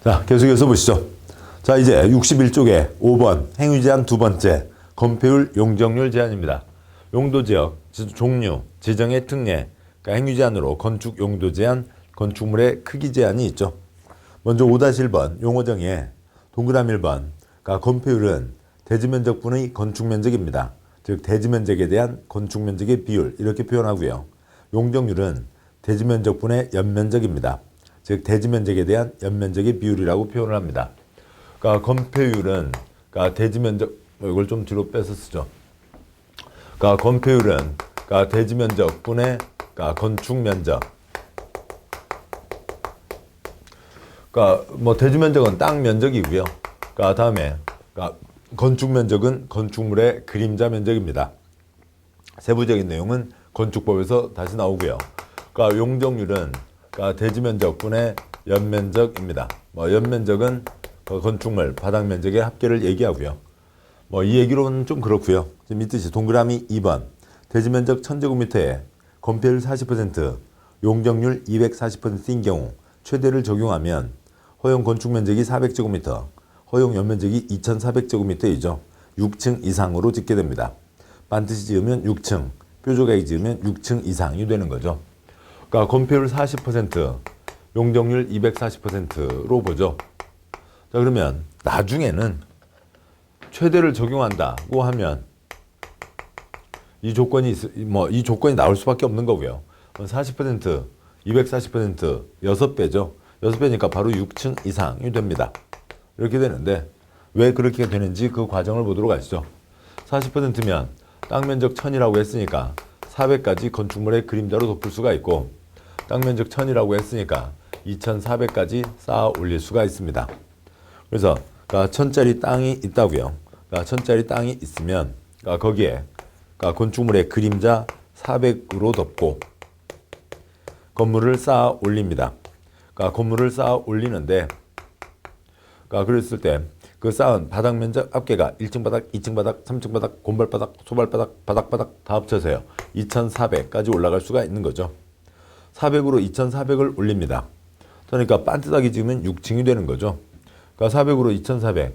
자, 계속해서 보시죠. 자, 이제 61쪽에 5번 행위 제한 두 번째 건폐율 용적률 제한입니다. 용도 지역, 종류, 지정의 특례, 그러니까 행위 제한으로 건축 용도 제한, 건축물의 크기 제한이 있죠. 먼저 5-1번 용어 정의에 동그라미 1번, 그러니까 건폐율은 대지면적분의 건축면적입니다. 즉 대지면적에 대한 건축면적의 비율 이렇게 표현하고요. 용적률은 대지면적분의 연면적입니다. 즉 대지면적에 대한 연면적의 비율이라고 표현을 합니다. 그러니까 건폐율은 그러니까 대지면적 이걸 좀 뒤로 빼서 쓰죠. 그러니까 건폐율은 그러니까 대지면적분의 그러니까 건축면적. 그러니까 뭐 대지면적은 땅 면적이고요. 그러니까 다음에 그러니까 건축면적은 건축물의 그림자 면적입니다. 세부적인 내용은 건축법에서 다시 나오고요. 그러니까 용적률은 그러니까 대지면적분의 연면적입니다. 뭐 연면적은 그 건축물 바닥 면적의 합계를 얘기하고요. 뭐 이 얘기로는 좀 그렇고요. 지금 이 뜻이 동그라미 2번 대지면적 1000제곱미터에 건폐율 40%, 용적률 240%인 경우 최대를 적용하면 허용 건축면적이 400제곱미터, 허용 연면적이 2400제곱미터이죠. 6층 이상으로 짓게 됩니다. 반드시 지으면 6층, 뾰족하게 지으면 6층 이상이 되는 거죠. 그러니까 건폐율 40%, 용적률 240%로 보죠. 자, 그러면 나중에는 최대를 적용한다고 하면 이 조건이 이 조건이 나올 수밖에 없는 거고요. 40%, 240%, 6배죠. 6배니까 바로 6층 이상이 됩니다. 이렇게 되는데 왜 그렇게 되는지 그 과정을 보도록 하시죠. 40%면 땅 면적 1000이라고 했으니까 400까지 건축물의 그림자로 덮을 수가 있고 땅 면적 1000이라고 했으니까 2400까지 쌓아 올릴 수가 있습니다. 그래서 1000짜리 땅이 있다고요. 1000짜리 땅이 있으면 거기에 건축물의 그림자 400으로 덮고 건물을 쌓아 올립니다. 건물을 쌓아 올리는데 그랬을 때 그 쌓은 바닥 면적 합계가 1층 바닥, 2층 바닥, 3층 바닥, 곤발 바닥, 소발 바닥, 바닥 다 합쳐서요. 2400까지 올라갈 수가 있는 거죠. 400으로 2400을 올립니다. 그러니까 반듯하게 지으면 6층이 되는 거죠. 그러니까 400으로 2400.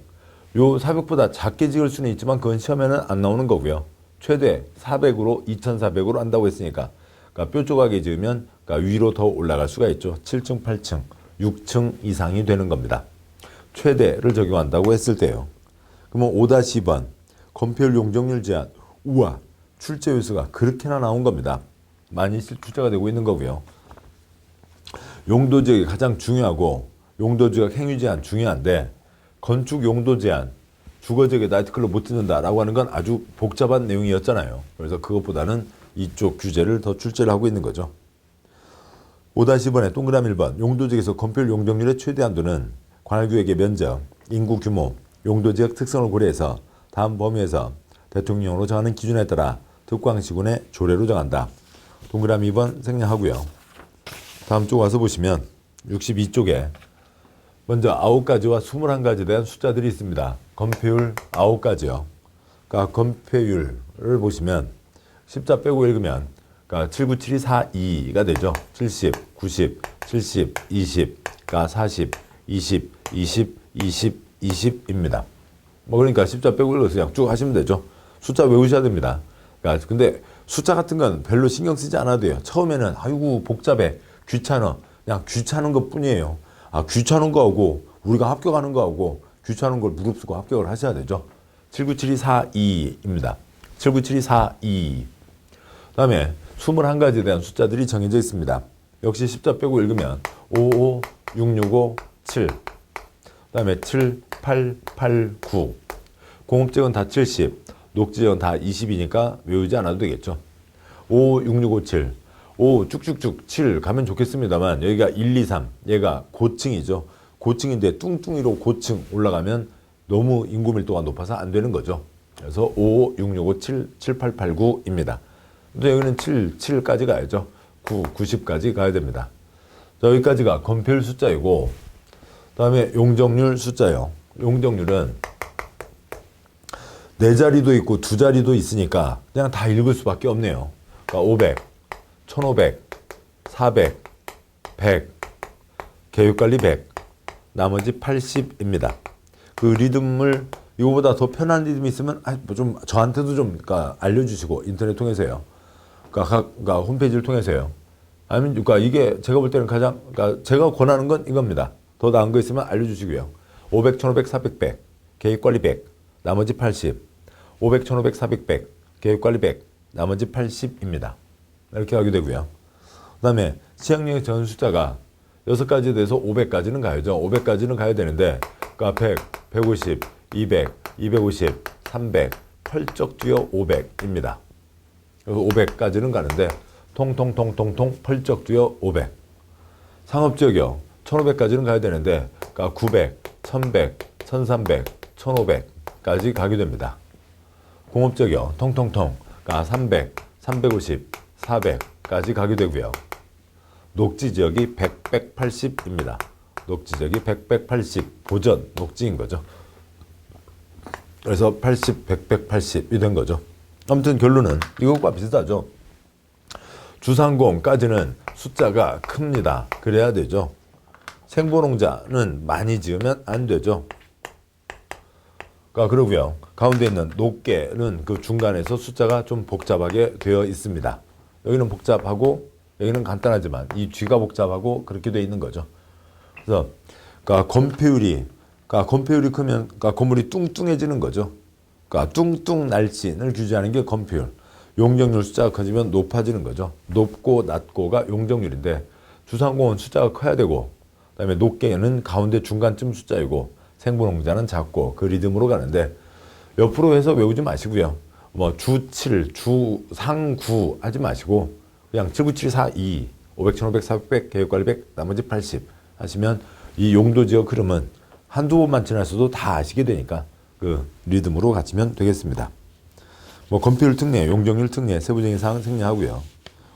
요 400보다 작게 지을 수는 있지만 그건 시험에는 안 나오는 거고요. 최대 400으로 2400으로 한다고 했으니까 뾰족하게 지으면 위로 더 올라갈 수가 있죠. 7층, 8층, 6층 이상이 되는 겁니다. 최대를 적용한다고 했을 때요. 그러면 5-2번 건폐율 용적률 제한. 우와, 출제 요소가 그렇게나 나온 겁니다. 많이 출제가 되고 있는 거고요. 용도 지역이 가장 중요하고 용도 지역 행위 제한 중요한데 건축 용도 제한 주거 지역에 나이트클럽 못 짓는다라고 하는 건 아주 복잡한 내용이었잖아요. 그래서 그것보다는 이쪽 규제를 더 출제를 하고 있는 거죠. 5-1번에 동그라미 1번 용도 지역에서 건폐율 용적률의 최대 한도는 관할구역의 면적, 인구 규모, 용도 지역 특성을 고려해서 다음 범위에서 대통령으로 정하는 기준에 따라 특광시군의 조례로 정한다. 동그라미 2번 생략하고요. 다음 쪽 와서 보시면 62쪽에 먼저 9가지와 21가지에 대한 숫자들이 있습니다. 건폐율 9가지요. 그러니까 건폐율을 보시면 10자 빼고 읽으면 797이 42가 되죠. 70, 90, 70, 20, 그러니까 40, 20, 20, 20, 20입니다. 그러니까 10자 빼고 읽어서 그냥 쭉 하시면 되죠. 숫자 외우셔야 됩니다. 근데 숫자 같은 건 별로 신경 쓰지 않아도 돼요. 처음에는 아이고 복잡해, 귀찮아, 그냥 귀찮은 것 뿐이에요. 귀찮은 거하고 우리가 합격하는 거하고 귀찮은 걸 무릅쓰고 합격을 하셔야 되죠. 797이 42입니다. 797이 42. 다음에 21가지에 대한 숫자들이 정해져 있습니다. 역시 10자 빼고 읽으면 55, 665, 7. 다음에 7, 8, 8, 9. 공업지역은 다 70, 녹지역은 다 20이니까 외우지 않아도 되겠죠. 5, 6, 6, 5, 7. 5 쭉쭉쭉 7 가면 좋겠습니다만 여기가 1, 2, 3 얘가 고층이죠. 고층인데 뚱뚱이로 고층 올라가면 너무 인구 밀도가 높아서 안 되는 거죠. 그래서 5, 6, 6, 5, 7, 7, 8, 8, 9입니다. 근데 여기는 7, 7까지 가야죠. 9, 90까지 가야 됩니다. 자, 여기까지가 건폐율 숫자이고 다음에 용적률 숫자요. 용적률은 4자리도 있고 2자리도 있으니까 그냥 다 읽을 수밖에 없네요. 그러니까 500, 1500, 400, 100, 계획관리 100, 나머지 80입니다. 그 리듬을 이거보다 더 편한 리듬이 있으면 좀 저한테도 좀 그러니까 알려주시고 인터넷 통해서요. 그러니까 홈페이지를 통해서요. 아니면 그러니까 이게 제가 볼 때는 가장 그러니까 제가 권하는 건 이겁니다. 더 나은 거 있으면 알려주시고요. 500, 1500, 400, 100 계획관리 100 나머지 80 500, 1500, 400, 100 계획관리 100 나머지 80입니다. 이렇게 하게 되고요. 그 다음에 시행령의 전 숫자가 6가지 돼서 500까지는 가야죠. 500까지는 가야 되는데 그러니까 100, 150, 200, 250, 300 펄쩍 뛰어 500입니다. 그래서 500까지는 가는데 통통통통통 펄쩍 뛰어 500. 상업지역이요. 1500까지는 가야 되는데 그러니까 900, 1100, 1300, 1500까지 가게 됩니다. 공업지역이요. 통통통 그러니까 300, 350, 400까지 가게 되고요. 녹지지역이 100, 180입니다. 녹지지역이 100, 180 보전 녹지인 거죠. 그래서 80, 100, 180이 된 거죠. 아무튼 결론은 이것과 비슷하죠. 주상공까지는 숫자가 큽니다. 그래야 되죠. 생보농자는 많이 지으면 안 되죠. 그러고요. 가운데 있는 녹계는 그 중간에서 숫자가 좀 복잡하게 되어 있습니다. 여기는 복잡하고 여기는 간단하지만 이 뒤가 복잡하고 그렇게 되어 있는 거죠. 그래서 건폐율이 크면 건물이 뚱뚱해지는 거죠. 뚱뚱 날씬을 규제하는 게 건폐율. 용적률 숫자가 커지면 높아지는 거죠. 높고 낮고가 용적률인데 주상공은 숫자가 커야 되고 그다음에 녹계는 가운데 중간쯤 숫자이고 생보농자는 작고 그 리듬으로 가는데 옆으로 해서 외우지 마시고요. 뭐 주 7, 주 상 9 하지 마시고 그냥 7, 9, 7, 4, 2, 500, 1500, 400, 계획관리 100, 나머지 80 하시면 이 용도지역 흐름은 한두 번만 지나서도 다 아시게 되니까 그 리듬으로 가시면 되겠습니다. 뭐 건폐율 특례, 용적률 특례, 세부적인 사항 특례하고요.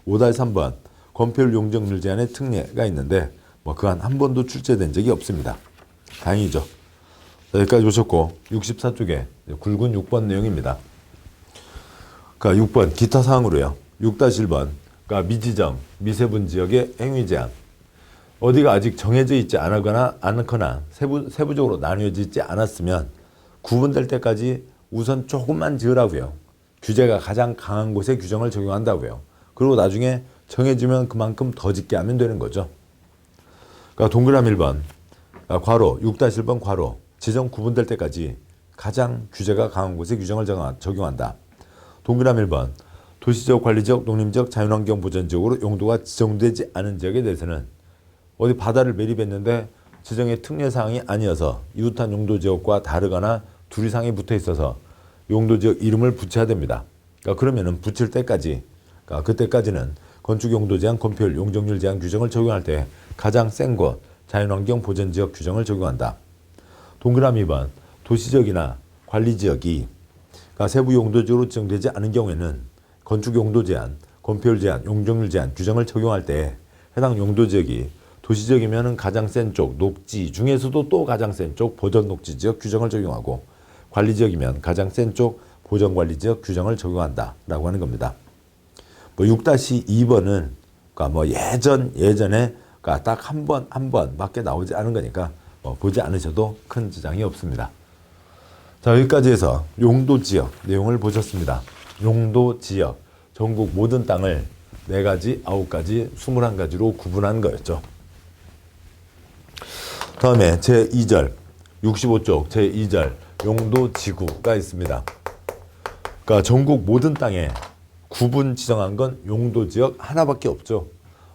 5-3번 건폐율 용적률 제한의 특례가 있는데 뭐 그한 한 번도 출제된 적이 없습니다. 다행이죠. 여기까지 보셨고 64쪽에 굵은 6번 내용입니다. 6번 기타 사항으로요. 6-1번 미지정, 미세분 지역의 행위 제한. 어디가 아직 정해져 있지 않거나 세부적으로 나뉘어져 있지 않았으면 구분될 때까지 우선 조금만 지으라고요. 규제가 가장 강한 곳에 규정을 적용한다고요. 그리고 나중에 정해지면 그만큼 더 짓게 하면 되는 거죠. 동그라미 1번 괄호 6-1번 괄호 지정 구분될 때까지 가장 규제가 강한 곳에 규정을 적용한다. 동그라미 1번 도시적, 관리적, 농림적, 자연환경 보전지역으로 용도가 지정되지 않은 지역에 대해서는 어디 바다를 매립했는데 지정의 특례사항이 아니어서 이웃한 용도지역과 다르거나 둘 이상이 붙어 있어서 용도지역 이름을 붙여야 됩니다. 그러면은 붙일 때까지, 그때까지는 건축용도 제한, 건폐율, 용적률 제한 규정을 적용할 때 가장 센 곳, 자연환경 보전지역 규정을 적용한다. 동그라미 2번 도시지역이나 관리지역이 세부 용도지역으로 지정되지 않은 경우에는 건축용도 제한, 건폐율 제한, 용적률 제한 규정을 적용할 때 해당 용도지역이 도시지역이면 가장 센 쪽, 녹지 중에서도 또 가장 센 쪽 보전 녹지지역 규정을 적용하고 관리지역이면 가장 센 쪽 보전관리지역 규정을 적용한다라고 하는 겁니다. 6-2번은 예전에 딱 한 번밖에 나오지 않은 거니까 보지 않으셔도 큰 지장이 없습니다. 자, 여기까지 해서 용도지역 내용을 보셨습니다. 용도지역, 전국 모든 땅을 4가지, 9가지, 21가지로 구분한 거였죠. 다음에 제2절, 65쪽 제2절 용도지구가 있습니다. 전국 모든 땅에 구분 지정한 건 용도지역 하나밖에 없죠.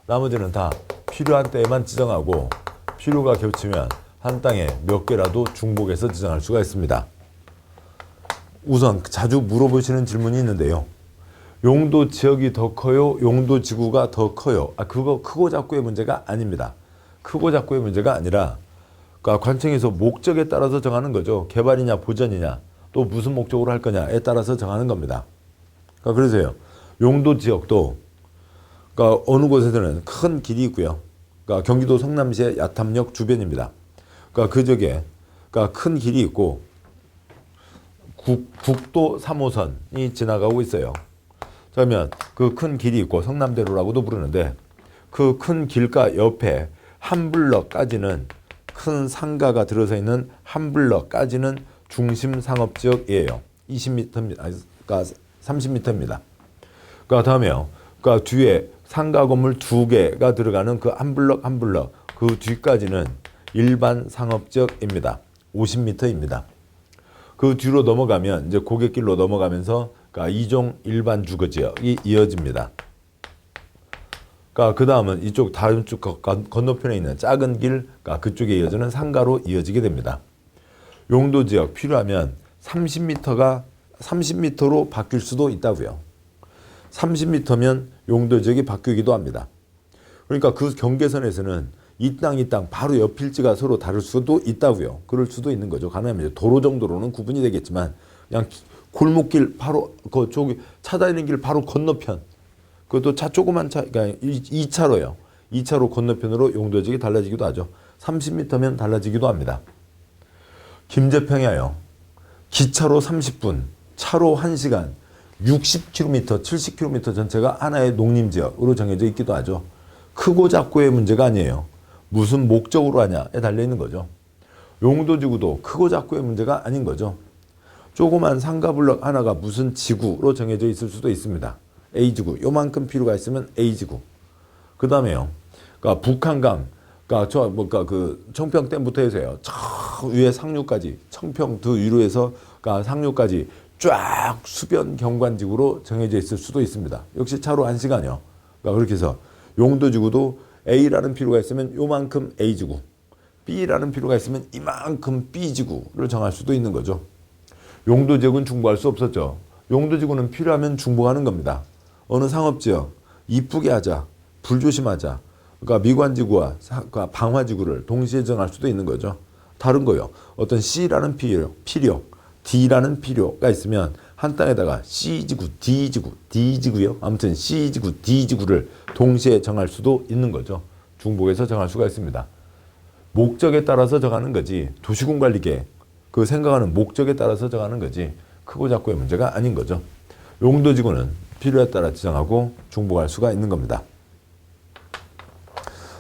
나머지는 다 필요한 때에만 지정하고 필요가 겹치면 한 땅에 몇 개라도 중복해서 지정할 수가 있습니다. 우선 자주 물어보시는 질문이 있는데요. 용도지역이 더 커요? 용도지구가 더 커요? 그거 크고 작고의 문제가 아닙니다. 크고 작고의 문제가 아니라 관청에서 목적에 따라서 정하는 거죠. 개발이냐 보전이냐 또 무슨 목적으로 할 거냐에 따라서 정하는 겁니다. 그래서요. 용도지역도 어느 곳에서는 큰 길이 있고요. 경기도 성남시의 야탐역 주변입니다. 그 지역에 큰 길이 있고 국도 3호선이 지나가고 있어요. 그러면 그 큰 길이 있고 성남대로라고도 부르는데 그 큰 길가 옆에 한 블럭까지는 큰 상가가 들어서 있는 한 블럭까지는 중심 상업지역이에요. 20m입니다. 그러니까 30m입니다. 그 다음에요. 그 뒤에 상가 건물 2개가 들어가는 그 한 블럭 한 블럭 그 뒤까지는 일반 상업지역입니다. 50m입니다. 그 뒤로 넘어가면 이제 고갯길로 넘어가면서 그러니까 2종 일반 주거지역이 이어집니다. 그 다음은 이쪽 다음 쪽 건너편에 있는 작은 길, 그쪽에 이어지는 상가로 이어지게 됩니다. 용도지역 필요하면 30m로 바뀔 수도 있다고요. 30m면 용도지역이 바뀌기도 합니다. 그러니까 그 경계선에서는 이 땅 바로 옆 필지가 서로 다를 수도 있다고요. 그럴 수도 있는 거죠. 가능하면 도로 정도로는 구분이 되겠지만 그냥 골목길 바로 그쪽이 차 다니는 길 바로 건너편 그것도 조그만 차 그러니까 2차로요. 2차로 건너편으로 용도지역이 달라지기도 하죠. 30m면 달라지기도 합니다. 김제평야요. 기차로 30분, 차로 1시간, 60km, 70km 전체가 하나의 농림지역으로 정해져 있기도 하죠. 크고 작고의 문제가 아니에요. 무슨 목적으로 하냐에 달려있는 거죠. 용도지구도 크고 작고의 문제가 아닌 거죠. 조그만 상가블럭 하나가 무슨 지구로 정해져 있을 수도 있습니다. A지구, 요만큼 필요가 있으면 A지구. 그 다음에요. 그러니까 북한강, 그 청평댐부터 해서요. 저 위에 상류까지, 청평 더 위로 해서 상류까지 쫙 수변 경관지구로 정해져 있을 수도 있습니다. 역시 차로 1시간이요. 그렇게 해서 용도지구도 A라는 필요가 있으면 요만큼 A지구, B라는 필요가 있으면 이만큼 B지구를 정할 수도 있는 거죠. 용도지역은 중부할 수 없었죠. 용도지구는 필요하면 중부하는 겁니다. 어느 상업지역 이쁘게 하자, 불조심하자. 그러니까 미관지구와 방화지구를 동시에 정할 수도 있는 거죠. 다른 거요. 어떤 C라는 필요, D라는 필요가 있으면 한 땅에다가 C지구, D지구, D지구요. 아무튼 C지구, D지구를 동시에 정할 수도 있는 거죠. 중복해서 정할 수가 있습니다. 목적에 따라서 정하는 거지. 도시군관리계 그 생각하는 목적에 따라서 정하는 거지. 크고 작고의 문제가 아닌 거죠. 용도지구는 필요에 따라 지정하고 중복할 수가 있는 겁니다.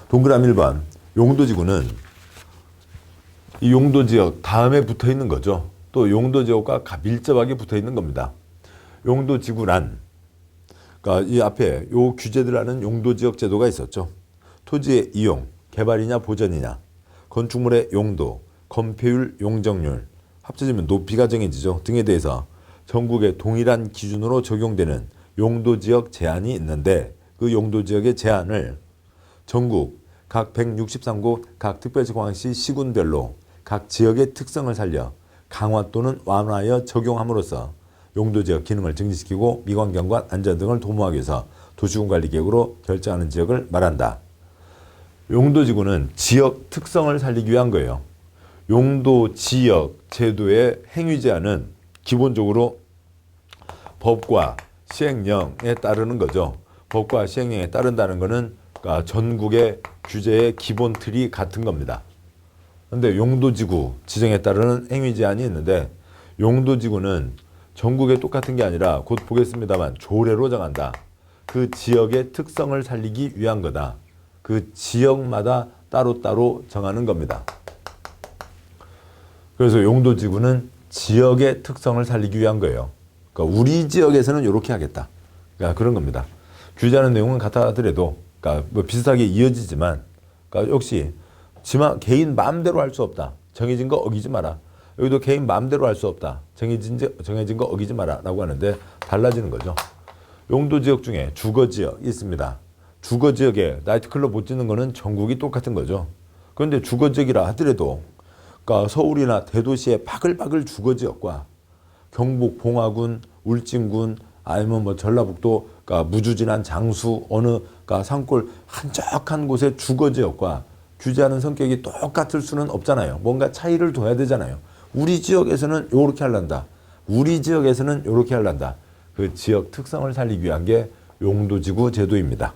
동그라미 1번. 용도지구는 이 용도지역 다음에 붙어 있는 거죠. 또 용도지역과 밀접하게 붙어 있는 겁니다. 용도지구란 그러니까 이 앞에 요 규제들 하는 용도지역 제도가 있었죠. 토지의 이용, 개발이냐 보전이냐, 건축물의 용도, 건폐율, 용적률, 합쳐지면 높이가 정해지죠. 등에 대해서 전국에 동일한 기준으로 적용되는 용도지역 제한이 있는데 그 용도지역의 제한을 전국 각 163구 각 특별시광역시 시군별로 각 지역의 특성을 살려 강화 또는 완화하여 적용함으로써 용도지역 기능을 증진시키고 미관경관 안전 등을 도모하기 위해서 도시군관리계획으로 결정하는 지역을 말한다. 용도지구는 지역 특성을 살리기 위한 거예요. 용도지역 제도의 행위 제한은 기본적으로 법과 시행령에 따르는 거죠. 법과 시행령에 따른다는 것은 전국의 규제의 기본 틀이 같은 겁니다. 그런데 용도지구 지정에 따르는 행위 제한이 있는데 용도지구는 전국에 똑같은 게 아니라 곧 보겠습니다만 조례로 정한다. 그 지역의 특성을 살리기 위한 거다. 그 지역마다 따로따로 정하는 겁니다. 그래서 용도지구는 지역의 특성을 살리기 위한 거예요. 그러니까 우리 지역에서는 이렇게 하겠다. 그러니까 그런 겁니다. 규제하는 내용은 같아더라도 그러니까 뭐 비슷하게 이어지지만 그러니까 역시 개인 마음대로 할 수 없다. 정해진 거 어기지 마라. 여기도 개인 마음대로 할 수 없다. 정해진 거 어기지 마라 라고 하는데 달라지는 거죠. 용도지역 중에 주거지역이 있습니다. 주거지역에 나이트클럽 못 짓는 거는 전국이 똑같은 거죠. 그런데 주거지역이라 하더라도 그러니까 서울이나 대도시의 바글바글 주거지역과 경북 봉화군, 울진군 아니면 뭐 전라북도 그러니까 무주진한 장수 어느 그러니까 산골 한적한 곳의 주거지역과 규제하는 성격이 똑같을 수는 없잖아요. 뭔가 차이를 둬야 되잖아요. 우리 지역에서는 요렇게 하란다. 우리 지역에서는 요렇게 하란다. 그 지역 특성을 살리기 위한 게 용도지구 제도입니다.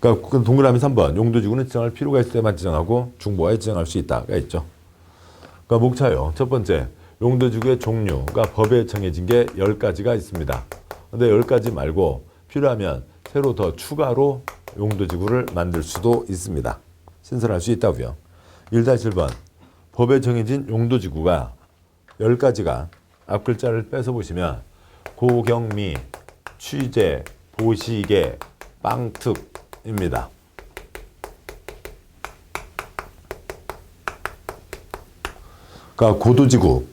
그러니까 동그라미 3번 용도지구는 지정할 필요가 있을 때만 지정하고 중부하에 지정할 수 있다가 있죠. 그러니까 목차요. 첫 번째 용도지구의 종류가 법에 정해진 게 10가지가 있습니다. 근데 10가지 말고 필요하면 새로 더 추가로 용도지구를 만들 수도 있습니다. 신설할 수 있다고요. 1-1번 법에 정해진 용도지구가 10가지가 앞 글자를 뺏어 보시면 고경미, 취재, 보시개, 빵특입니다. 그러니까 고도지구,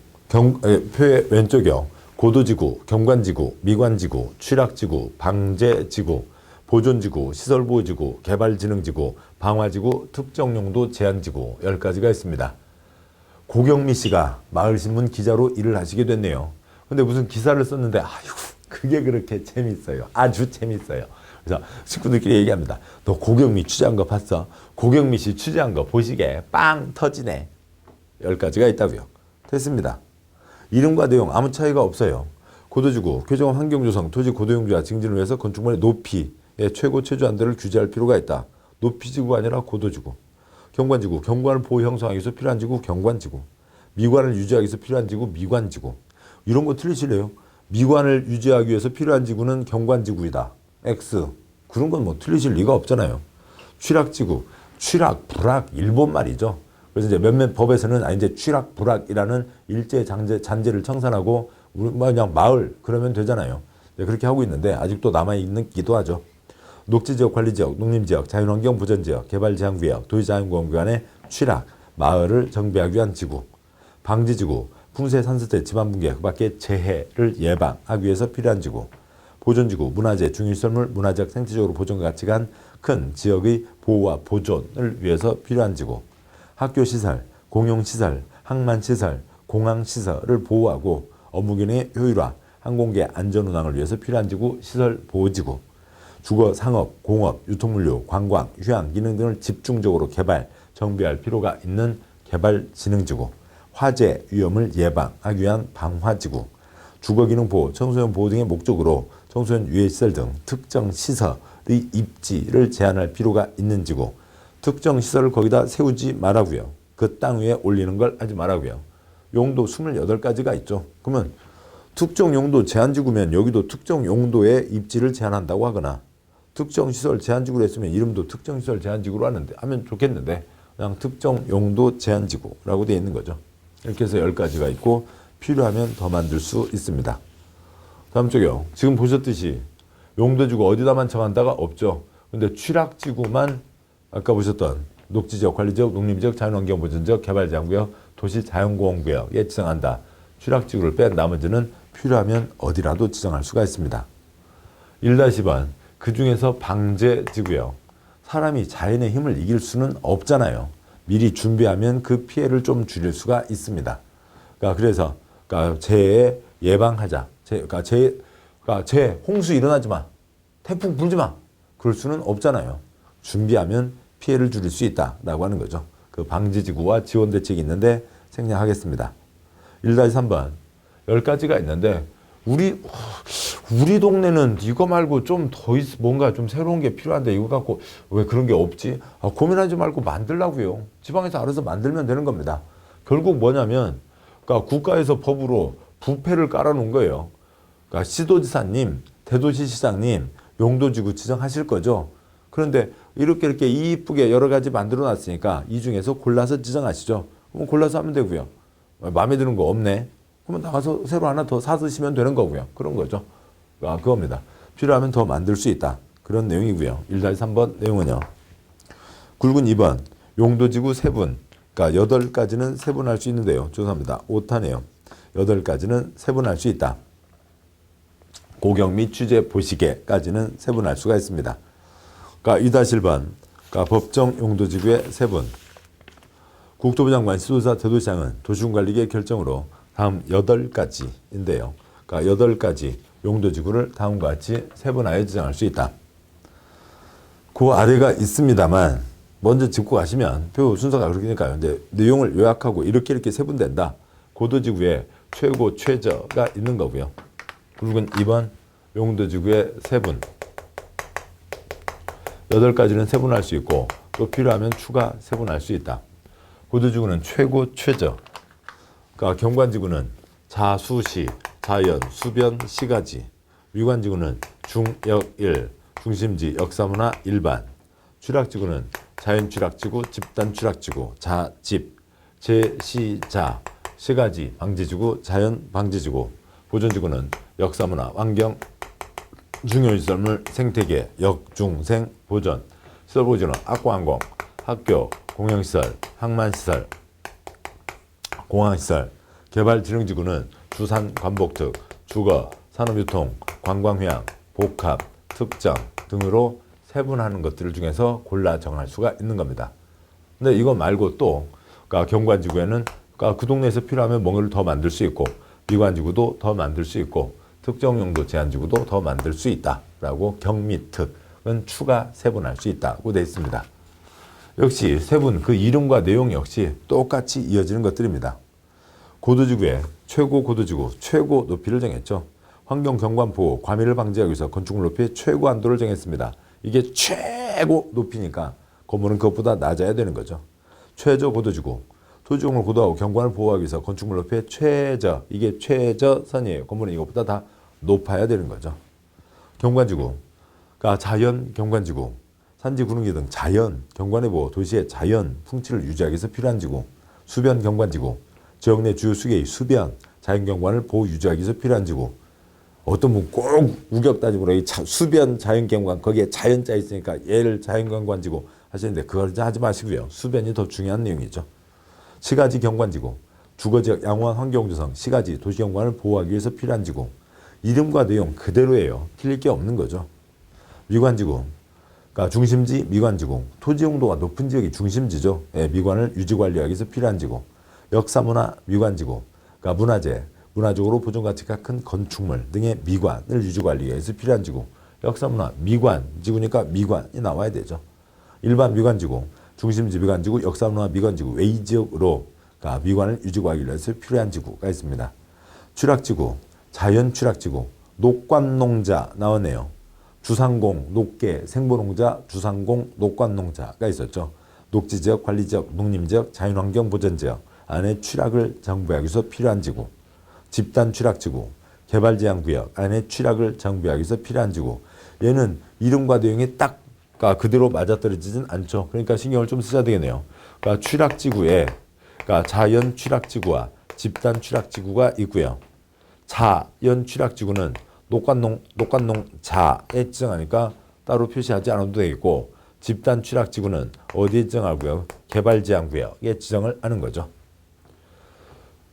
표의 왼쪽이요. 고도지구, 경관지구, 미관지구, 취락지구, 방제지구, 보존지구, 시설보호지구, 개발진흥지구, 방화지구, 특정용도 제한지구 10가지가 있습니다. 고경미 씨가 마을신문 기자로 일을 하시게 됐네요. 근데 무슨 기사를 썼는데 아이고 그게 그렇게 재밌어요. 아주 재밌어요. 그래서 친구들끼리 얘기합니다. 너 고경미 취재한 거 봤어? 고경미 씨 취재한 거 보시게 빵 터지네. 10가지가 있다고요. 됐습니다. 이름과 내용 아무 차이가 없어요. 고도지구, 교정원 환경조성, 토지 고도용도와 증진을 위해서 건축물의 높이의 최고 최저한도를 규제할 필요가 있다. 높이지구가 아니라 고도지구. 경관지구, 경관을 보호 형성하기 위해서 필요한 지구, 경관지구. 미관을 유지하기 위해서 필요한 지구, 미관지구. 이런 거 틀리실래요? 미관을 유지하기 위해서 필요한 지구는 경관지구이다. X. 그런 건 뭐 틀리실 리가 없잖아요. 취락지구, 취락, 불락, 일본 말이죠. 그래서 이제 몇몇 법에서는 이제 취락, 불락이라는 일제 잔재를 청산하고 그냥 마을 그러면 되잖아요. 그렇게 하고 있는데 아직도 남아있기도 하죠. 녹지지역 관리지역, 농림지역, 자연환경 보전지역, 개발제한구역, 도시자연공원 구간의 취락, 마을을 정비하기 위한 지구. 방지지구, 풍세, 산사태, 지반붕괴, 그 밖에 재해를 예방하기 위해서 필요한 지구. 보존지구, 문화재, 중위시설물, 문화적 생태적으로 보존과 가치가 큰 지역의 보호와 보존을 위해서 필요한 지구. 학교시설, 공용시설, 항만시설, 공항시설을 보호하고 업무기능의 효율화, 항공기 안전운항을 위해서 필요한 지구, 시설보호지구. 주거, 상업, 공업, 유통물류, 관광, 휴양, 기능 등을 집중적으로 개발, 정비할 필요가 있는 개발진흥지구. 화재 위험을 예방하기 위한 방화지구. 주거기능 보호, 청소년 보호 등의 목적으로 청소년 유해시설 등 특정 시설의 입지를 제한할 필요가 있는 지구. 특정 시설을 거기다 세우지 말라고요. 그 땅 위에 올리는 걸 하지 말라고요. 용도 28가지가 있죠. 그러면 특정 용도 제한지구면 여기도 특정 용도의 입지를 제한한다고 하거나 특정 시설 제한지구로 했으면 이름도 특정 시설 제한지구로 하면 좋겠는데 그냥 특정 용도 제한지구라고 되어 있는 거죠. 이렇게 해서 10가지가 있고 필요하면 더 만들 수 있습니다. 다음 쪽이요. 지금 보셨듯이 용도지구 어디다만 정한다가 없죠. 근데 취락지구만 아까 보셨던 녹지지역, 관리지역, 농림지역, 자연환경보전지역, 개발제한구역, 도시자연공원구역에 지정한다. 취락지구를 뺀 나머지는 필요하면 어디라도 지정할 수가 있습니다. 1-2번 그 중에서 방제지구요. 사람이 자연의 힘을 이길 수는 없잖아요. 미리 준비하면 그 피해를 좀 줄일 수가 있습니다. 그래서 재해 예방하자. 재해 홍수 일어나지 마. 태풍 불지 마. 그럴 수는 없잖아요. 준비하면 피해를 줄일 수 있다라고 하는 거죠. 그 방지지구와 지원 대책이 있는데 생략하겠습니다. 1-3번 10가지가 있는데 우리 동네는 이거 말고 좀 더 뭔가 좀 새로운 게 필요한데 이거 갖고 왜 그런 게 없지? 고민하지 말고 만들라고요. 지방에서 알아서 만들면 되는 겁니다. 결국 뭐냐면 국가에서 법으로 부패를 깔아놓은 거예요. 시도지사님, 대도시시장님 용도지구 지정하실 거죠. 그런데 이렇게 이쁘게 여러 가지 만들어 놨으니까 이 중에서 골라서 지정하시죠. 그럼 골라서 하면 되고요. 마음에 드는 거 없네. 그러면 나가서 새로 하나 더 사드시면 되는 거고요. 그런 거죠. 그겁니다. 필요하면 더 만들 수 있다. 그런 내용이고요. 1-3번 내용은요. 굵은 2번 용도지구 세분. 8가지는 세분할 수 있는데요. 죄송합니다. 오타네요. 8가지는 세분할 수 있다. 고경 및 취재 보시개까지는 세분할 수가 있습니다. 2-1번 법정 용도지구의 세분. 국토부 장관, 시도지사, 대도시장은 도시군관리계의 결정으로 다음 8가지인데요. 8가지 용도지구를 다음과 같이 세분하여 지정할 수 있다. 그 아래가 있습니다만 먼저 짚고 가시면 표 순서가 그렇게 되니까요. 근데 내용을 요약하고 이렇게 세분된다. 고도지구에 최고 최저가 있는 거고요. 굵은 2번 용도지구의 세분. 8가지는 세분할 수 있고 또 필요하면 추가 세분할 수 있다. 고도지구는 최고 최저. 경관지구는 자수시, 자연, 수변, 시가지. 미관지구는 중역일, 중심지, 역사문화, 일반. 취락지구는 자연취락지구, 집단취락지구, 자집, 제시자, 시가지, 방지지구, 자연방지지구. 보존지구는 역사문화, 환경, 중요시설물, 생태계, 역중생, 보전. 시설보존은 악과항공, 학교, 공영시설, 항만시설, 공항시설. 개발지능지구는 주산, 관복특, 주거, 산업유통, 관광휴양, 복합, 특정 등으로 세분하는 것들 중에서 골라 정할 수가 있는 겁니다. 근데 이거 말고 또 그러니까 경관지구에는 그러니까 그 동네에서 필요하면 뭔가를 더 만들 수 있고, 미관지구도 더 만들 수 있고, 특정용도 제한지구도 더 만들 수 있다라고 경미특은 추가 세분할 수 있다고 되어 있습니다. 역시 세분 그 이름과 내용 역시 똑같이 이어지는 것들입니다. 고도지구의 최고 고도지구, 최고 높이를 정했죠. 환경 경관 보호, 과밀을 방지하기 위해서 건축물 높이의 최고 한도를 정했습니다. 이게 최고 높이니까 건물은 그것보다 낮아야 되는 거죠. 최저 고도지구, 토지용을 고도하고 경관을 보호하기 위해서 건축물 높이의 최저, 이게 최저선이에요. 건물은 이것보다 다 높아야 되는 거죠. 경관지구, 그러니까 자연 경관지구, 산지 구릉지 등 자연 경관의 보호, 도시의 자연 풍치를 유지하기 위해서 필요한 지구. 수변 경관지구, 지역 내 주요 수계의 수변, 자연경관을 보호 유지하기 위해서 필요한 지구. 어떤 분 꼭 우격 따지고 수변 자연경관, 거기에 자연자 있으니까 얘를 자연경관지구 하시는데 그걸 하지 마시고요. 수변이 더 중요한 내용이죠. 시가지 경관지구, 주거지역 양호한 환경조성, 시가지 도시경관을 보호하기 위해서 필요한 지구. 이름과 내용 그대로예요. 틀릴 게 없는 거죠. 미관지구, 그러니까 중심지 미관지구, 토지 용도가 높은 지역이 중심지죠. 예, 미관을 유지관리하기 위해서 필요한 지구. 역사문화 미관지구, 그러니까 문화재, 문화적으로 보존가치가 큰 건축물 등의 미관을 유지관리하기 위해서 필요한 지구. 역사문화 미관지구니까 미관이 나와야 되죠. 일반 미관지구, 중심지 미관지구, 역사문화 미관지구, 외지역으로 그러니까 미관을 유지관리하기 위해서 필요한 지구가 있습니다. 취락지구, 자연취락지구, 녹관농자 나오네요. 주상공, 녹계, 생보농자, 주상공, 녹관농자가 있었죠. 녹지지역, 관리지역, 농림지역, 자연환경보전지역 안에 취락을 정비하기 위해서 필요한 지구. 집단취락지구, 개발제한구역 안에 취락을 정비하기 위해서 필요한 지구. 얘는 이름과 내용이 딱 그대로 맞아떨어지진 않죠. 그러니까 신경을 좀 쓰셔야 되겠네요. 그러니까 취락지구에 그러니까 자연취락지구와 집단취락지구가 있고요. 자연취락지구는 녹관농자에 지정하니까 따로 표시하지 않아도 되겠고, 집단취락지구는 어디에 지정하고요? 개발제한구역에 지정을 하는 거죠.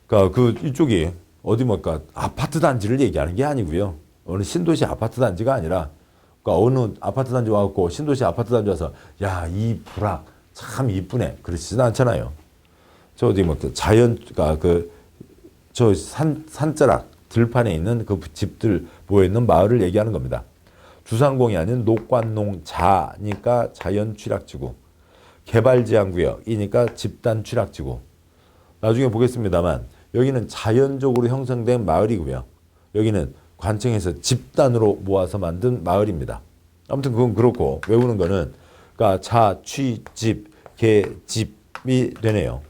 그러니까 이쪽이 어디 뭘까 아파트 단지를 얘기하는 게 아니고요. 어느 신도시 아파트 단지가 아니라, 그러니까 어느 아파트 단지 와갖고 신도시 아파트 단지 와서 야, 이 불악 참 이쁘네 그러시진 않잖아요. 저 어디 뭐 자연 저 산자락 들판에 있는 그 집들 모여 있는 마을을 얘기하는 겁니다. 주상공이 아닌 녹관농자니까 자연취락지구, 개발제한구역이니까 집단취락지구. 나중에 보겠습니다만 여기는 자연적으로 형성된 마을이고요. 여기는 관청에서 집단으로 모아서 만든 마을입니다. 아무튼 그건 그렇고 외우는 거는 그러니까 자취집, 개집이 되네요.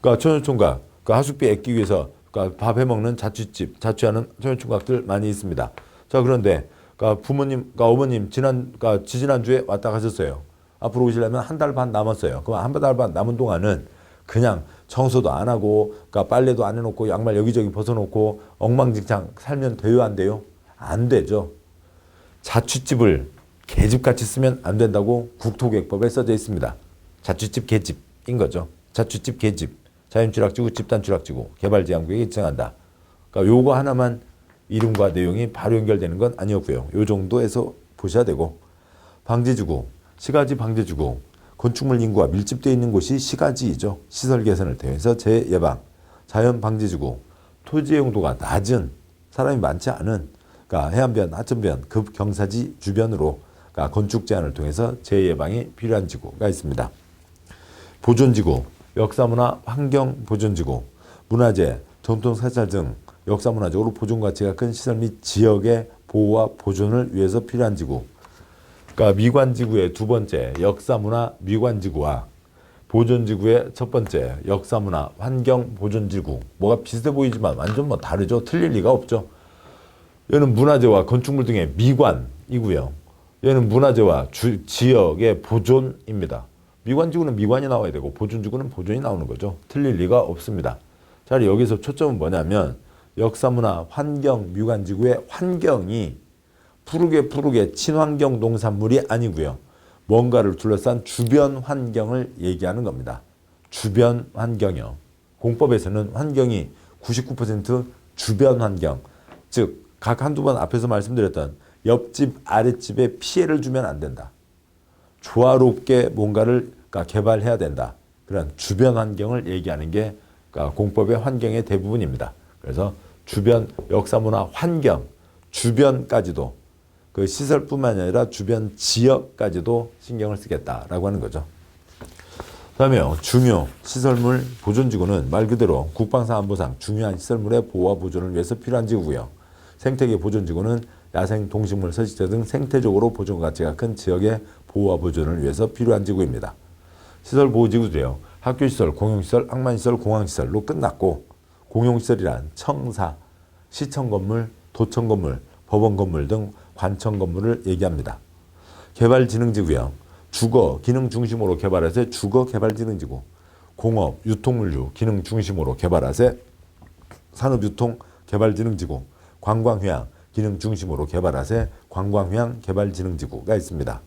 그러니까 천연총각, 하숙비 아끼기 위해서 그러니까 밥 해먹는 자취집, 자취하는 천연총각들 많이 있습니다. 자, 그런데 그러니까 부모님, 그러니까 어머님 지지난주에 왔다 가셨어요. 앞으로 오시려면 한 달 반 남았어요. 그럼 한 달 반 남은 동안은 그냥 청소도 안 하고, 그러니까 빨래도 안 해놓고, 양말 여기저기 벗어놓고 엉망진창 살면 돼요, 안 돼요? 안 되죠. 자취집을 개집같이 쓰면 안 된다고 국토계획법에 써져 있습니다. 자취집 개집인 거죠. 자취집 개집, 자연취락지구, 집단취락지구, 개발제한구역에 지정한다. 그러니까 요거 하나만 이름과 내용이 바로 연결되는 건 아니었고요. 요 정도에서 보셔야 되고, 방지지구, 시가지 방지지구, 건축물 인구가 밀집되어 있는 곳이 시가지이죠. 시설 개선을 통해서 재예방. 자연방지지구, 토지의 용도가 낮은, 사람이 많지 않은, 그러니까 해안변, 하천변, 급경사지 주변으로 그러니까 건축 제한을 통해서 재예방이 필요한 지구가 있습니다. 보존지구, 역사문화 환경보존지구, 문화재, 전통사찰 등 역사문화적으로 보존가치가 큰 시설 및 지역의 보호와 보존을 위해서 필요한 지구. 그러니까 미관지구의 두 번째 역사문화 미관지구와 보존지구의 첫 번째 역사문화 환경보존지구, 뭐가 비슷해 보이지만 완전 뭐 다르죠. 틀릴 리가 없죠. 얘는 문화재와 건축물 등의 미관이고요. 얘는 문화재와 지역의 보존입니다. 미관지구는 미관이 나와야 되고 보존지구는 보존이 나오는 거죠. 틀릴 리가 없습니다. 자, 여기서 초점은 뭐냐면 역사문화 환경 미관지구의 환경이 푸르게 친환경 농산물이 아니고요. 뭔가를 둘러싼 주변 환경을 얘기하는 겁니다. 주변 환경이요. 공법에서는 환경이 99% 주변 환경, 즉 각 한두 번 앞에서 말씀드렸던 옆집 아랫집에 피해를 주면 안 된다. 조화롭게 뭔가를 개발해야 된다. 그런 주변 환경을 얘기하는 게 공법의 환경의 대부분입니다. 그래서 주변 역사문화 환경, 주변까지도 그 시설뿐만 아니라 주변 지역까지도 신경을 쓰겠다라고 하는 거죠. 다음에요. 중요 시설물 보존지구는 말 그대로 국방상 안보상 중요한 시설물의 보호와 보존을 위해서 필요한 지구고요. 생태계 보존지구는 야생 동식물 서식지 등 생태적으로 보존 가치가 큰 지역의 보호와 보존을 위해서 필요한 지구입니다. 시설 보호지구들이요. 학교시설, 공용시설, 항만시설, 공항시설로 끝났고 공용시설이란 청사, 시청건물, 도청건물, 법원건물 등 관청건물을 얘기합니다. 개발진흥지구요. 주거, 기능 중심으로 개발해서 주거개발진흥지구, 공업, 유통물류, 기능 중심으로 개발해서 산업유통개발진흥지구, 관광휴양, 기능 중심으로 개발해서 관광휴양 개발진흥지구가 있습니다.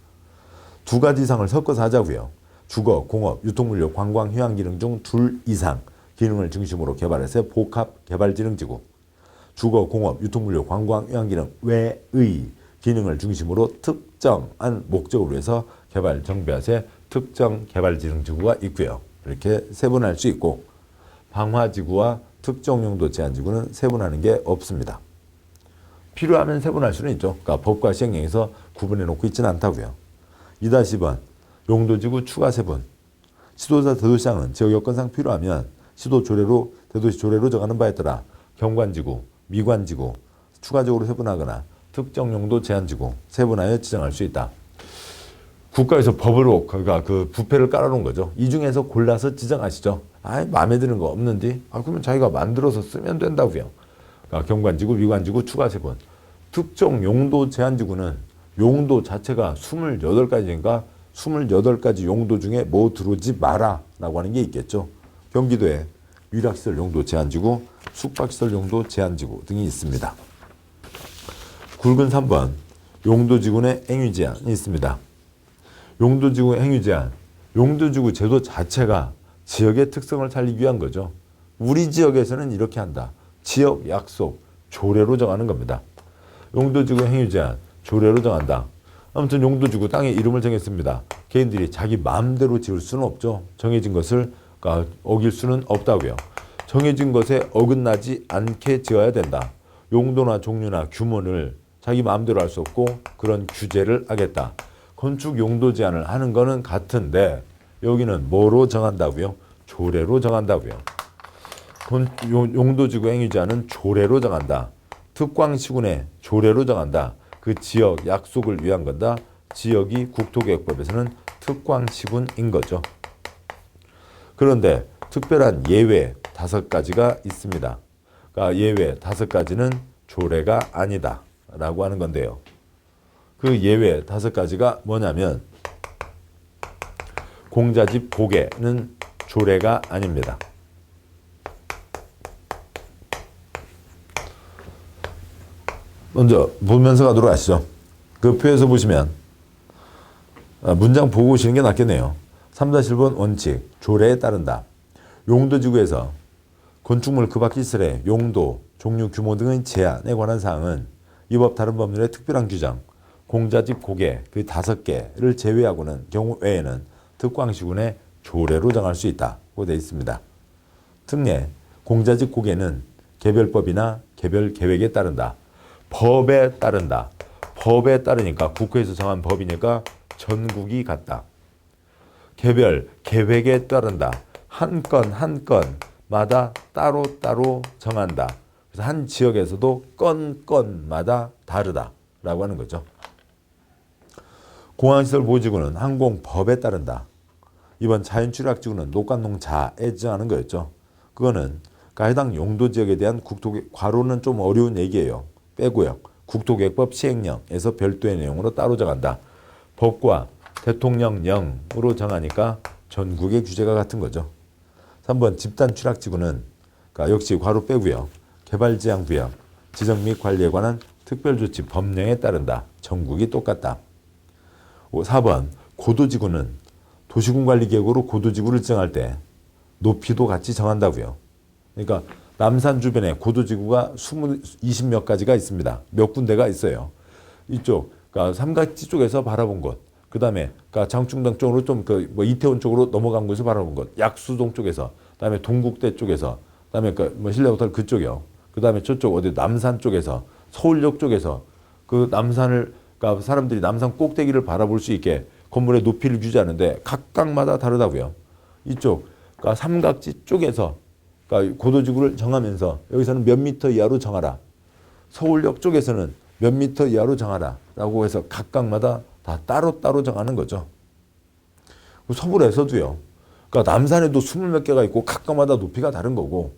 두 가지 이상을 섞어서 하자고요. 주거, 공업, 유통물류, 관광, 휴양 기능 중 둘 이상 기능을 중심으로 개발해서 복합개발진흥지구, 주거, 공업, 유통물류, 관광, 휴양 기능 외의 기능을 중심으로 특정한 목적을 위해서 개발, 정비해서 특정개발진흥지구가 있고요. 이렇게 세분할 수 있고 방화지구와 특정용도 제한지구는 세분하는 게 없습니다. 필요하면 세분할 수는 있죠. 그러니까 법과 시행령에서 구분해 놓고 있지는 않다고요. 2-2번 용도지구 추가 세분. 시도자 대도시장은 지역 여건상 필요하면 시도 조례로 대도시 조례로 정하는 바에 따라 경관지구, 미관지구 추가적으로 세분하거나 특정 용도 제한지구 세분하여 지정할 수 있다. 국가에서 법으로 그 부패를 깔아놓은 거죠. 이 중에서 골라서 지정하시죠. 마음에 드는 거 없는데 그러면 자기가 만들어서 쓰면 된다고요. 그러니까 경관지구, 미관지구 추가 세분. 특정 용도 제한지구는 용도 자체가 28가지니까 28가지 용도 중에 뭐 들어오지 마라 라고 하는 게 있겠죠. 경기도에 위락시설 용도 제한지구, 숙박시설 용도 제한지구 등이 있습니다. 굵은 3번 용도지구 내 행위제한이 있습니다. 용도지구 행위제한, 용도지구 제도 자체가 지역의 특성을 살리기 위한 거죠. 우리 지역에서는 이렇게 한다. 지역 약속, 조례로 정하는 겁니다. 용도지구 행위제한, 조례로 정한다. 아무튼 용도지구 땅의 이름을 정했습니다. 개인들이 자기 마음대로 지을 수는 없죠. 정해진 것을 어길 수는 없다고요. 정해진 것에 어긋나지 않게 지어야 된다. 용도나 종류나 규모를 자기 마음대로 할 수 없고 그런 규제를 하겠다. 건축 용도 제한을 하는 거는 같은데 여기는 뭐로 정한다고요? 조례로 정한다고요. 용도지구 행위제한은 조례로 정한다. 특광시군의 조례로 정한다. 그 지역 약속을 위한 건다. 지역이 국토계획법에서는 특광시군인 거죠. 그런데 특별한 예외 5가지가 있습니다. 그러니까 예외 5가지는 조례가 아니다 라고 하는 건데요. 그 예외 5가지가 뭐냐면 공자집 고개는 조례가 아닙니다. 먼저 보면서 가도록 하시죠. 그 표에서 보시면 문장 보고 오시는 게 낫겠네요. 3-1번 원칙, 조례에 따른다. 용도지구에서 건축물 그 밖 시설의 용도, 종류, 규모 등의 제한에 관한 사항은 이 법 다른 법률의 특별한 규정, 공자집 고개 그 5개를 제외하고는 경우 외에는 특광시군의 조례로 정할 수 있다고 되어 있습니다. 특례, 공자집 고개는 개별법이나 개별 계획에 따른다. 법에 따른다. 법에 따르니까 국회에서 정한 법이니까 전국이 같다. 개별 계획에 따른다. 한 건 한 건마다 따로따로 정한다. 그래서 한 지역에서도 건마다 다르다라고 하는 거죠. 공항시설 보호지구는 항공법에 따른다. 이번 자연취락지구는 녹간농자에 지정하는 거였죠. 그거는 해당 용도지역에 대한 국토 괄호는 좀 어려운 얘기예요. 빼고요. 국토계획법 시행령에서 별도의 내용으로 따로 정한다. 법과 대통령령으로 정하니까 전국의 규제가 같은 거죠. 3번 집단 취락지구는 그러니까 역시 괄호 빼고요. 개발지향구역 지정 및 관리에 관한 특별조치 법령에 따른다. 전국이 똑같다. 4번 고도지구는 도시군관리계획으로 고도지구를 정할 때 높이도 같이 정한다고요. 그러니까 남산 주변에 고도지구가 20몇 가지가 있습니다. 몇 군데가 있어요. 이쪽 그러니까 삼각지 쪽에서 바라본 곳, 그 다음에 그러니까 장충당 쪽으로 좀 뭐 이태원 쪽으로 넘어간 곳에서 바라본 곳, 약수동 쪽에서, 그 다음에 동국대 쪽에서, 그 다음에 뭐 신라호텔 그쪽이요. 그 다음에 저쪽 어디 남산 쪽에서, 서울역 쪽에서 그 남산을 그러니까 사람들이 남산 꼭대기를 바라볼 수 있게 건물의 높이를 규제하는데 각각마다 다르다고요. 이쪽 그러니까 삼각지 쪽에서 그러니까 고도지구를 정하면서 여기서는 몇 미터 이하로 정하라. 서울역 쪽에서는 몇 미터 이하로 정하라 라고 해서 각각마다 다 따로따로 정하는 거죠. 서울에서도요. 그러니까 남산에도 20몇 개가 있고 각각마다 높이가 다른 거고,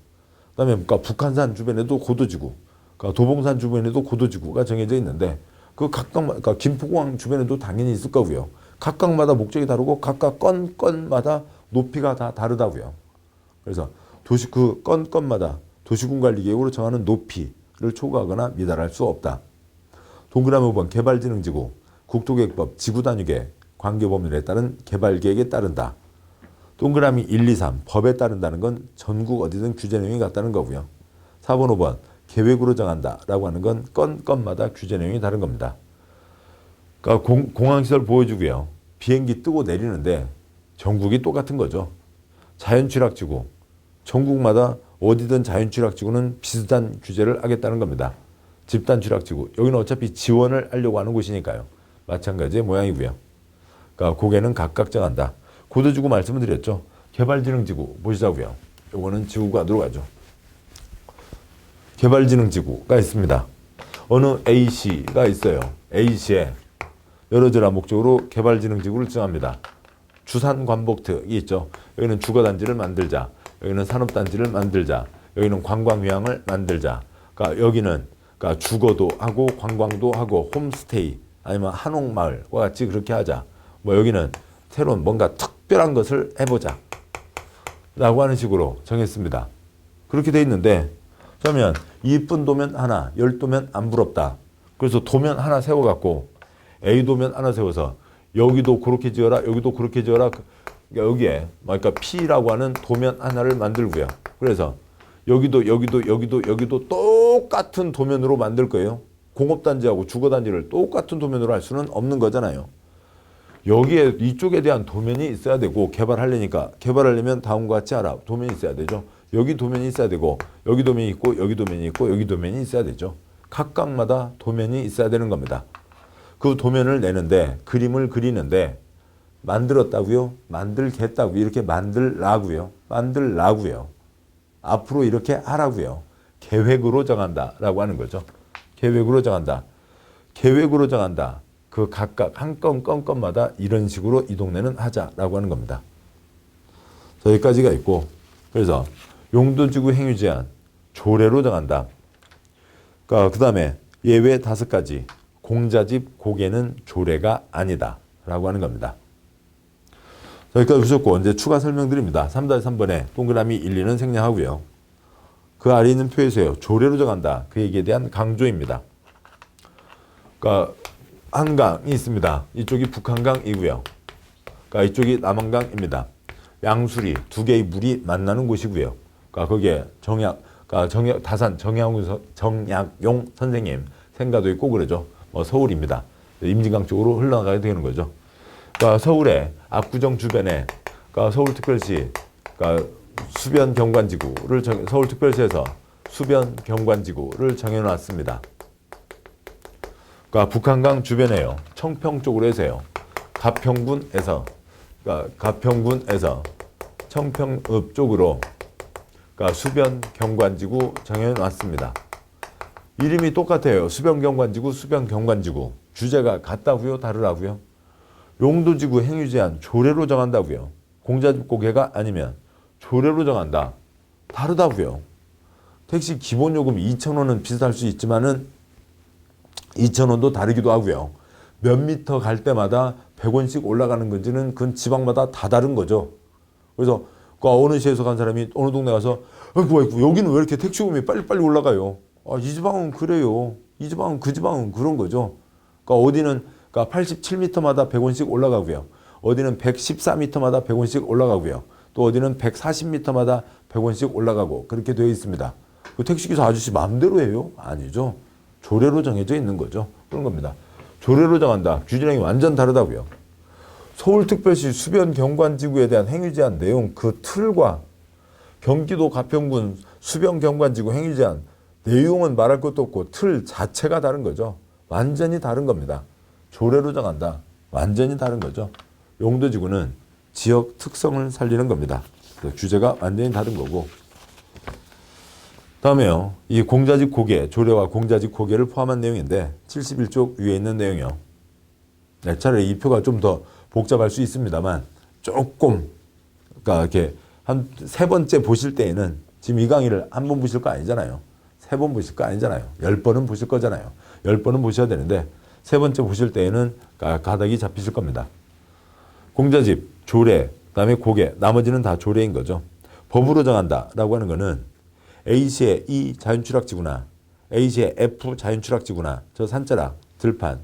그다음에 그러니까 북한산 주변에도 고도지구, 그러니까 도봉산 주변에도 고도지구가 정해져 있는데 그 각각 그러니까 김포공항 주변에도 당연히 있을 거고요. 각각마다 목적이 다르고 각각 건마다 높이가 다 다르다고요. 그래서 그 건마다 도시군관리계획으로 정하는 높이를 초과하거나 미달할 수 없다. 동그라미 5번 개발진흥지구 국토계획법 지구단위계획 관계법률에 따른 개발계획에 따른다. 동그라미 1, 2, 3 법에 따른다는 건 전국 어디든 규제 내용이 같다는 거고요. 4번 5번 계획으로 정한다 라고 하는 건 건마다 규제 내용이 다른 겁니다. 그러니까 공항시설 보여주고요. 비행기 뜨고 내리는데 전국이 똑같은 거죠. 자연취락지구 전국마다 어디든 자연취락지구는 비슷한 규제를 하겠다는 겁니다. 집단취락지구 여기는 어차피 지원을 하려고 하는 곳이니까요. 마찬가지의 모양이고요. 그러니까 고개는 각각 정한다. 고도지구 말씀을 드렸죠. 개발진흥지구 보시자고요. 요거는 지구가 들어가죠. 개발진흥지구가 있습니다. 어느 A시가 있어요. A시에 여러저러 목적으로 개발진흥지구를 정합니다. 주산관복특이 있죠. 여기는 주거단지를 만들자. 여기는 산업단지를 만들자. 여기는 관광휴양을 만들자. 그러니까 여기는 그러니까 주거도 하고 관광도 하고 홈스테이 아니면 한옥마을과 같이 그렇게 하자. 뭐 여기는 새로운 뭔가 특별한 것을 해보자 라고 하는 식으로 정했습니다. 그렇게 돼 있는데 그러면 이쁜 도면 하나 10도면 안 부럽다. 그래서 도면 하나 세워갖고 A도면 하나 세워서 여기도 그렇게 지어라 여기도 그렇게 지어라. 여기에 그러니까 P라고 하는 도면 하나를 만들고요. 그래서 여기도 똑같은 도면으로 만들 거예요. 공업단지하고 주거단지를 똑같은 도면으로 할 수는 없는 거잖아요. 여기에 이쪽에 대한 도면이 있어야 되고 개발하려면 다음과 같이 하라. 도면이 있어야 되죠. 여기 도면이 있어야 되고 여기 도면이 있고 여기 도면이 있고 여기 도면이 있어야 되죠. 각각마다 도면이 있어야 되는 겁니다. 그 도면을 내는데 그림을 그리는데 만들었다고요? 만들겠다고 이렇게 만들라고요. 앞으로 이렇게 하라고요. 계획으로 정한다라고 하는 거죠. 계획으로 정한다. 그 각각 한 건마다 이런 식으로 이 동네는 하자라고 하는 겁니다. 여기까지가 있고 그래서 용도지구 행위 제한 조례로 정한다. 그러니까 그 다음에 예외 5가지 공자집 고개는 조례가 아니다 라고 하는 겁니다. 여기까지 보셨고 이제 추가 설명드립니다. 3-3번에 동그라미 1, 2는 생략하고요. 그 아래 있는 표에서요. 조례로 정한다. 그 얘기에 대한 강조입니다. 그러니까 한강이 있습니다. 이쪽이 북한강이고요. 그러니까 이쪽이 남한강입니다. 양수리 두 개의 물이 만나는 곳이고요. 그러니까 거기에 다산 정약용 선생님 생가도 있고 그러죠. 서울입니다. 임진강 쪽으로 흘러나가게 되는 거죠. 그러니까 서울의 압구정 주변에 그러니까 서울특별시 그러니까 서울특별시에서 수변 경관지구를 정해놨습니다. 그러니까 북한강 주변에요. 청평 쪽으로 해서요. 가평군에서 청평읍 쪽으로 그러니까 수변 경관지구 정해놨습니다. 이름이 똑같아요. 수변 경관지구, 수변 경관지구. 주제가 같다고요, 다르다고요? 용도지구 행위 제한 조례로 정한다고요. 공자집 고개가 아니면 조례로 정한다. 다르다고요. 택시 기본요금 2,000원은 비슷할 수 있지만은 2,000원도 다르기도 하고요. 몇 미터 갈 때마다 100원씩 올라가는 건지는 그건 지방마다 다 다른 거죠. 그래서 그 어느 시에서 간 사람이 어느 동네 가서 아이고 여기는 왜 이렇게 택시요금이 빨리빨리 올라가요? 아, 이 지방은 그래요. 이 지방은 그 지방은 그런 거죠. 그러니까 어디는 그러니까 87m마다 100원씩 올라가고요. 어디는 114m마다 100원씩 올라가고요. 또 어디는 140m마다 100원씩 올라가고 그렇게 되어 있습니다. 그 택시기사 아저씨 마음대로 해요? 아니죠. 조례로 정해져 있는 거죠. 그런 겁니다. 조례로 정한다. 규제량이 완전 다르다고요. 서울특별시 수변경관지구에 대한 행위제한 내용 그 틀과 경기도 가평군 수변경관지구 행위제한 내용은 말할 것도 없고 틀 자체가 다른 거죠. 완전히 다른 겁니다. 조례로 정한다. 완전히 다른 거죠. 용도지구는 지역 특성을 살리는 겁니다. 규제가 완전히 다른 거고. 다음에요. 이 공자직 고개, 조례와 공자직 고개를 포함한 내용인데 71쪽 위에 있는 내용이요. 네, 차라리 이 표가 좀 더 복잡할 수 있습니다만 조금 그러니까 이렇게 한 세 번째 보실 때에는 지금 이 강의를 한 번 보실 거 아니잖아요. 세 번 보실 거 아니잖아요. 10번은 보실 거잖아요. 10번은 보셔야 되는데 세 번째 보실 때에는 가닥이 잡히실 겁니다. 공자집, 조례, 그다음에 고개, 나머지는 다 조례인 거죠. 법으로 정한다라고 하는 거는 A시의 E 자연추락지구나, A시의 F 자연추락지구나, 저 산자락, 들판,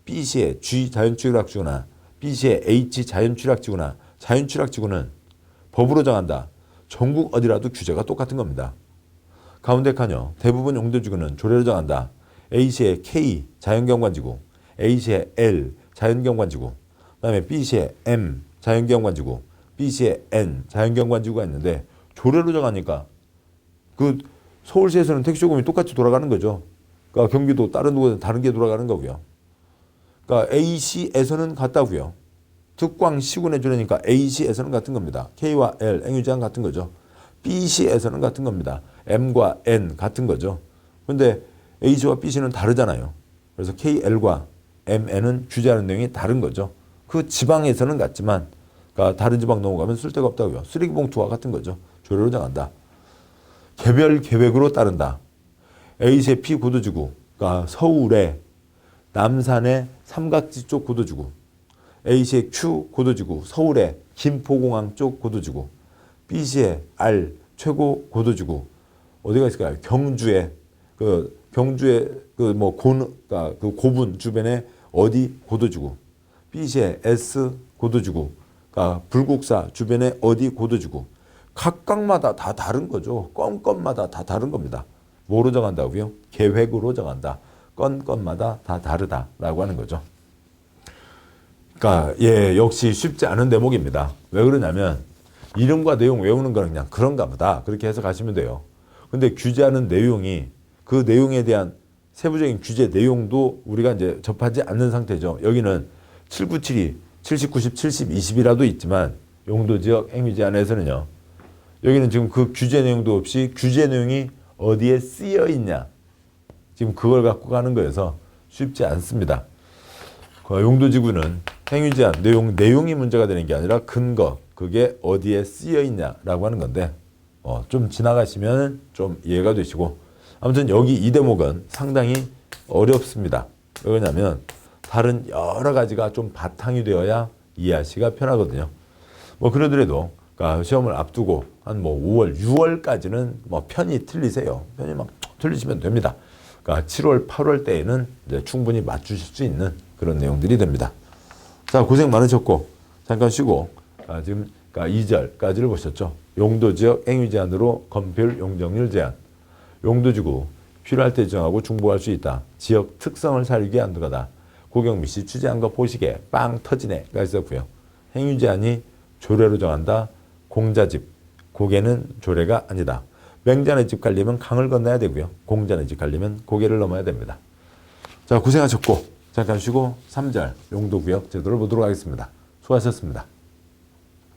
B시의 G 자연추락지구나, B시의 H 자연추락지구나, 자연추락지구는 법으로 정한다. 전국 어디라도 규제가 똑같은 겁니다. 가운데 칸요. 대부분 용도지구는 조례로 정한다. A시의 K 자연경관지구, A시의 L 자연경관지구, 그다음에 B시의 M 자연경관지구, B시의 N 자연경관지구가 있는데 조례로 정하니까 그 서울시에서는 택시요금이 똑같이 돌아가는 거죠. 그러니까 경기도 다른 곳은 다른 게 돌아가는 거고요. 그러니까 A시에서는 같다고요. 특광시군의 조례니까 A시에서는 같은 겁니다. K와 L 행위제한 같은 거죠. B시에서는 같은 겁니다. M과 N 같은 거죠. 그런데 A시와 B시는 다르잖아요. 그래서 KL과 MN은 규제하는 내용이 다른 거죠. 그 지방에서는 같지만 그러니까 다른 지방 넘어가면 쓸데가 없다고요. 쓰레기 봉투와 같은 거죠. 조례로 정한다. 개별 계획으로 따른다. A시의 P 고도지구, 그러니까 서울의 남산의 삼각지 쪽 고도지구, A시의 Q 고도지구, 서울의 김포공항 쪽 고도지구, B시의 R 최고 고도지구, 어디가 있을까요? 경주의 그러니까 그 고분 주변에 어디 고도지구, B시의 S 고도지구, 그러니까 불국사 주변에 어디 고도지구, 각각마다 다 다른 거죠. 건건마다 다 다른 겁니다. 뭐로 정한다고요? 계획으로 정한다. 건건마다 다 다르다라고 하는 거죠. 그러니까 역시 쉽지 않은 대목입니다. 왜 그러냐면 이름과 내용 외우는 거는 그냥 그런가 보다 그렇게 해석하시면 돼요. 근데 규제하는 내용이 그 내용에 대한 세부적인 규제 내용도 우리가 이제 접하지 않는 상태죠. 여기는 7972, 70, 90, 70, 20이라도 있지만 용도지역 행위제한에서는요. 여기는 지금 그 규제 내용도 없이 규제 내용이 어디에 쓰여 있냐. 지금 그걸 갖고 가는 거여서 쉽지 않습니다. 그 용도지구는 행위제한 내용이 문제가 되는 게 아니라 근거, 그게 어디에 쓰여 있냐라고 하는 건데 좀 지나가시면 좀 이해가 되시고 아무튼 여기 이 대목은 상당히 어렵습니다. 왜냐하면 다른 여러 가지가 좀 바탕이 되어야 이해하시기가 편하거든요. 그러더라도 그러니까 시험을 앞두고 한 5월, 6월까지는 편히 틀리세요. 편히 막 틀리시면 됩니다. 그러니까 7월, 8월 때에는 이제 충분히 맞추실 수 있는 그런 내용들이 됩니다. 자, 고생 많으셨고 잠깐 쉬고 지금 그러니까 2절까지를 보셨죠. 용도지역 행위제한으로 건폐율 용적률 제한. 용도지구 필요할 때 정하고 중복할 수 있다. 지역 특성을 살리게 한두가다. 고경미 씨 취재한 거 보시게 빵 터지네가 있었고요. 행위제한이 조례로 정한다. 공자집, 고개는 조례가 아니다. 맹자의 집 가려면 강을 건너야 되고요. 공자의 집 가려면 고개를 넘어야 됩니다. 자, 고생하셨고 잠깐 쉬고 3절 용도구역 제도를 보도록 하겠습니다. 수고하셨습니다.